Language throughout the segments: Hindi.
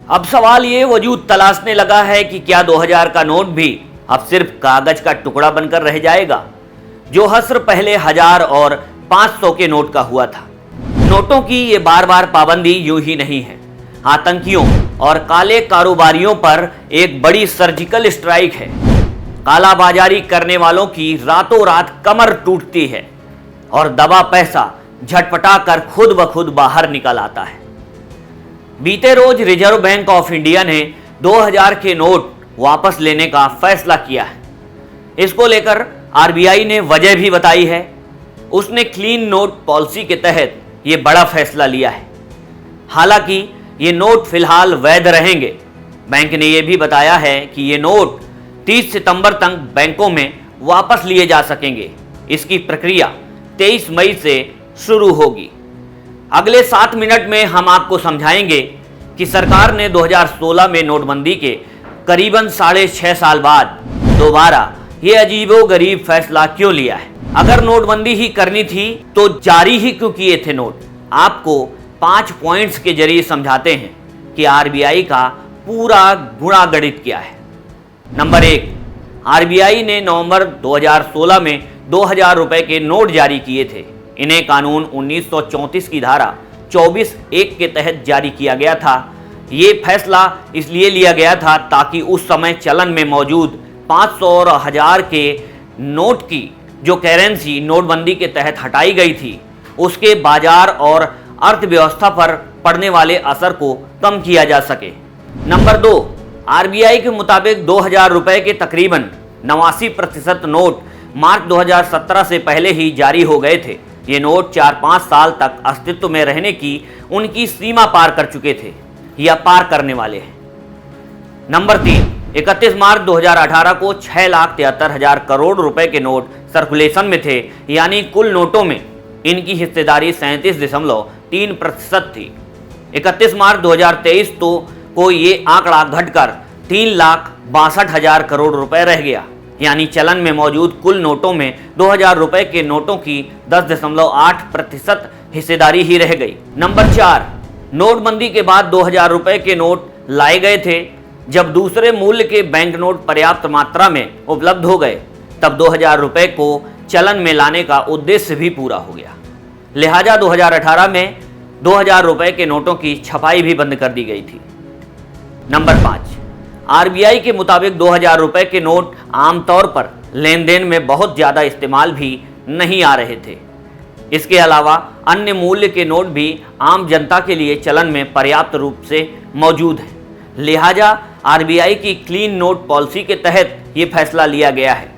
अब सवाल ये वजूद तलाशने लगा है कि क्या 2000 का नोट भी अब सिर्फ कागज का टुकड़ा बनकर रह जाएगा, जो हस्र पहले 1000 और 500 के नोट का हुआ था। नोटों की ये बार बार पाबंदी यूं ही नहीं है, आतंकियों और काले कारोबारियों पर एक बड़ी सर्जिकल स्ट्राइक है। कालाबाजारी करने वालों की रातों रात कमर टूटती है और दबा पैसा झटपटा कर खुद ब खुद बाहर निकल आता है। बीते रोज रिजर्व बैंक ऑफ इंडिया ने 2000 के नोट वापस लेने का फैसला किया है। इसको लेकर आरबीआई ने वजह भी बताई है। उसने क्लीन नोट पॉलिसी के तहत ये बड़ा फैसला लिया है। हालांकि ये नोट फिलहाल वैध रहेंगे। बैंक ने यह भी बताया है कि ये नोट 30 सितंबर तक बैंकों में वापस लिए जा सकेंगे। इसकी प्रक्रिया 23 मई से शुरू होगी। अगले 7 मिनट में हम आपको समझाएंगे कि सरकार ने 2016 में नोटबंदी के करीबन 6.5 साल बाद दोबारा ये अजीबोगरीब फैसला क्यों लिया है। अगर नोटबंदी ही करनी थी तो जारी ही क्यों किए थे नोट। आपको 5 पॉइंट्स के जरिए समझाते हैं कि आरबीआई का पूरा गुणागणित क्या है। नंबर 1, आरबीआई ने नवंबर 2016 में 2000 रुपए के नोट जारी किए थे। इन्हें कानून 1934 की धारा 24(1) के तहत जारी किया गया था। ये फैसला इसलिए लिया गया था ताकि उस समय चलन में मौजूद 500 और 1000 के नोट की जो करेंसी नोटबंदी के तहत हटाई गई थी, उसके बाजार और अर्थव्यवस्था पर पड़ने वाले असर को कम किया जा सके। नंबर 2, आरबीआई के मुताबिक 2000 रुपए के तकरीबन 89% नोट मार्च 2017 से पहले ही जारी हो गए थे। ये नोट 4-5 साल तक अस्तित्व में रहने की उनकी सीमा पार कर चुके थे या पार करने वाले हैं। नंबर 3, 31 मार्च 2018 को 6,73,000 करोड़ रुपए के नोट सर्कुलेशन में थे, यानी कुल नोटों में इनकी हिस्सेदारी 37.3% थी। 31 मार्च 2023 को ये आंकड़ा घटकर 3,62,000 करोड़ रुपए रह गया, यानी चलन में मौजूद कुल नोटों में 2000 रुपए के नोटों की 10.8% हिस्सेदारी ही रह गई। नंबर 4, नोटबंदी के बाद 2000 रुपए के नोट लाए गए थे। जब दूसरे मूल्य के बैंक नोट पर्याप्त मात्रा में उपलब्ध हो गए तब 2000 रुपए को चलन में लाने का उद्देश्य भी पूरा हो गया। लिहाजा 2018 में 2000 रुपए के नोटों की छपाई भी बंद कर दी गई थी। नंबर 5, आरबीआई के मुताबिक 2000 रुपए के नोट आमतौर पर लेन देन में बहुत ज़्यादा इस्तेमाल भी नहीं आ रहे थे। इसके अलावा अन्य मूल्य के नोट भी आम जनता के लिए चलन में पर्याप्त रूप से मौजूद हैं। लिहाजा आरबीआई की क्लीन नोट पॉलिसी के तहत ये फैसला लिया गया है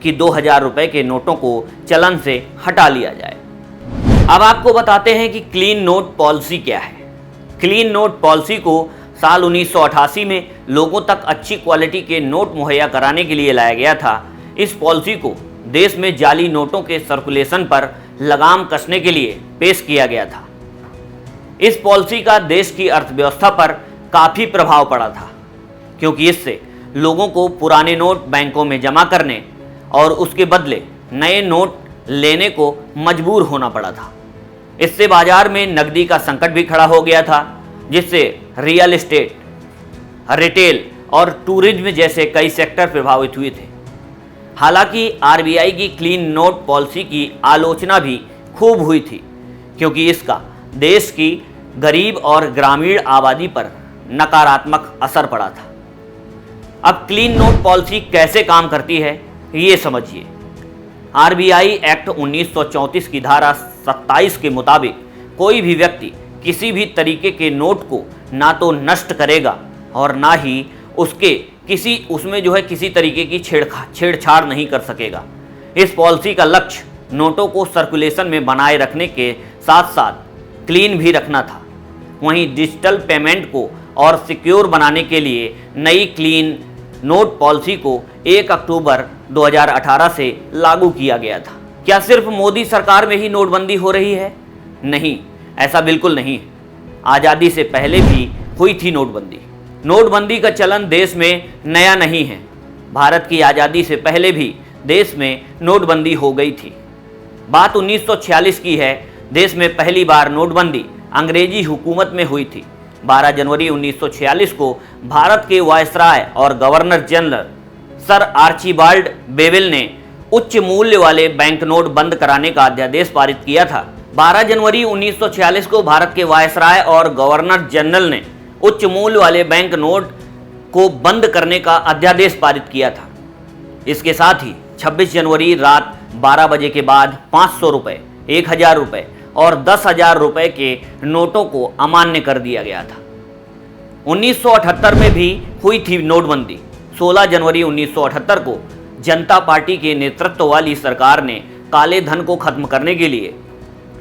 कि 2000 रुपए के नोटों को चलन से हटा लिया जाए। अब आपको बताते हैं कि क्लीन नोट पॉलिसी क्या है। क्लीन नोट पॉलिसी को साल 1988 में लोगों तक अच्छी क्वालिटी के नोट मुहैया कराने के लिए लाया गया था। इस पॉलिसी को देश में जाली नोटों के सर्कुलेशन पर लगाम कसने के लिए पेश किया गया था। इस पॉलिसी का देश की अर्थव्यवस्था पर काफ़ी प्रभाव पड़ा था, क्योंकि इससे लोगों को पुराने नोट बैंकों में जमा करने और उसके बदले नए नोट लेने को मजबूर होना पड़ा था। इससे बाजार में नकदी का संकट भी खड़ा हो गया था, जिससे रियल एस्टेट, रिटेल और टूरिज्म जैसे कई सेक्टर प्रभावित हुए थे। हालांकि आरबीआई की क्लीन नोट पॉलिसी की आलोचना भी खूब हुई थी, क्योंकि इसका देश की गरीब और ग्रामीण आबादी पर नकारात्मक असर पड़ा था। अब क्लीन नोट पॉलिसी कैसे काम करती है ये समझिए। आरबीआई एक्ट 1934 की धारा 27 के मुताबिक कोई भी व्यक्ति किसी भी तरीके के नोट को ना तो नष्ट करेगा और ना ही उसमें किसी तरीके की छेड़छाड़ नहीं कर सकेगा। इस पॉलिसी का लक्ष्य नोटों को सर्कुलेशन में बनाए रखने के साथ साथ क्लीन भी रखना था। वहीं डिजिटल पेमेंट को और सिक्योर बनाने के लिए नई क्लीन नोट पॉलिसी को 1 अक्टूबर 2018 से लागू किया गया था। क्या सिर्फ मोदी सरकार में ही नोटबंदी हो रही है? नहीं, ऐसा बिल्कुल नहीं है। आज़ादी से पहले भी हुई थी नोटबंदी। नोटबंदी का चलन देश में नया नहीं है। भारत की आज़ादी से पहले भी देश में नोटबंदी हो गई थी। बात 1946 की है। देश में पहली बार नोटबंदी अंग्रेजी हुकूमत में हुई थी। 12 जनवरी 1946 को भारत के वायसराय और गवर्नर जनरल सर आर्चिबाल्ड बेविल ने उच्च मूल्य वाले बैंक नोट बंद कराने का अध्यादेश पारित किया था। 12 जनवरी 1946 को भारत के वायसराय और गवर्नर जनरल ने उच्च मूल्य वाले बैंक नोट को बंद करने का अध्यादेश पारित किया था। इसके साथ ही 26 जनवरी रात 12 बजे के बाद 500 रुपये, 1000 रुपये और 10,000 रुपये के नोटों को अमान्य कर दिया गया था। 1978 में भी हुई थी नोटबंदी। 16 जनवरी 1978 को जनता पार्टी के नेतृत्व वाली सरकार ने काले धन को खत्म करने के लिए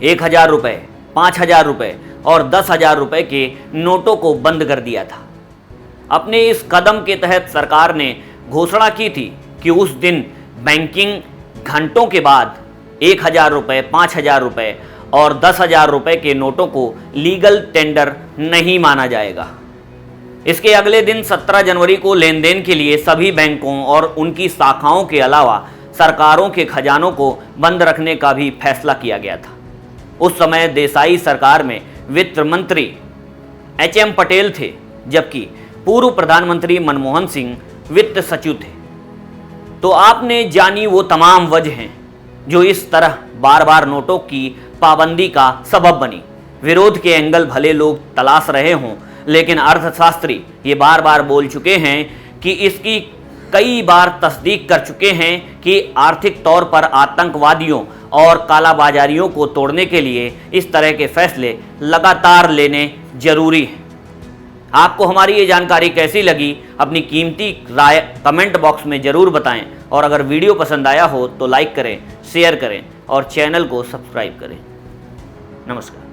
1000 रुपये, 5000 रुपये और 10,000 रुपये के नोटों को बंद कर दिया था। अपने इस कदम के तहत सरकार ने घोषणा की थी कि उस दिन बैंकिंग घंटों के बाद 1000 रुपये, 5000 रुपये और 10,000 रुपये के नोटों को लीगल टेंडर नहीं माना जाएगा। इसके अगले दिन 17 जनवरी को लेन देन के लिए सभी बैंकों और उनकी शाखाओं के अलावा सरकारों के खजानों को बंद रखने का भी फैसला किया गया था। उस समय देसाई सरकार में वित्त मंत्री HM पटेल थे, जबकि पूर्व प्रधानमंत्री मनमोहन सिंह वित्त सचिव थे। तो आपने जानी वो तमाम वजहें जो इस तरह बार बार नोटों की पाबंदी का सबब बनी। विरोध के एंगल भले लोग तलाश रहे हों, लेकिन अर्थशास्त्री ये बार बार बोल चुके हैं कि इसकी कई बार तस्दीक कर चुके हैं कि आर्थिक तौर पर आतंकवादियों और कालाबाजारियों को तोड़ने के लिए इस तरह के फैसले लगातार लेने जरूरी हैं। आपको हमारी ये जानकारी कैसी लगी, अपनी कीमती राय कमेंट बॉक्स में ज़रूर बताएं और अगर वीडियो पसंद आया हो तो लाइक करें, शेयर करें और चैनल को सब्सक्राइब करें। नमस्कार।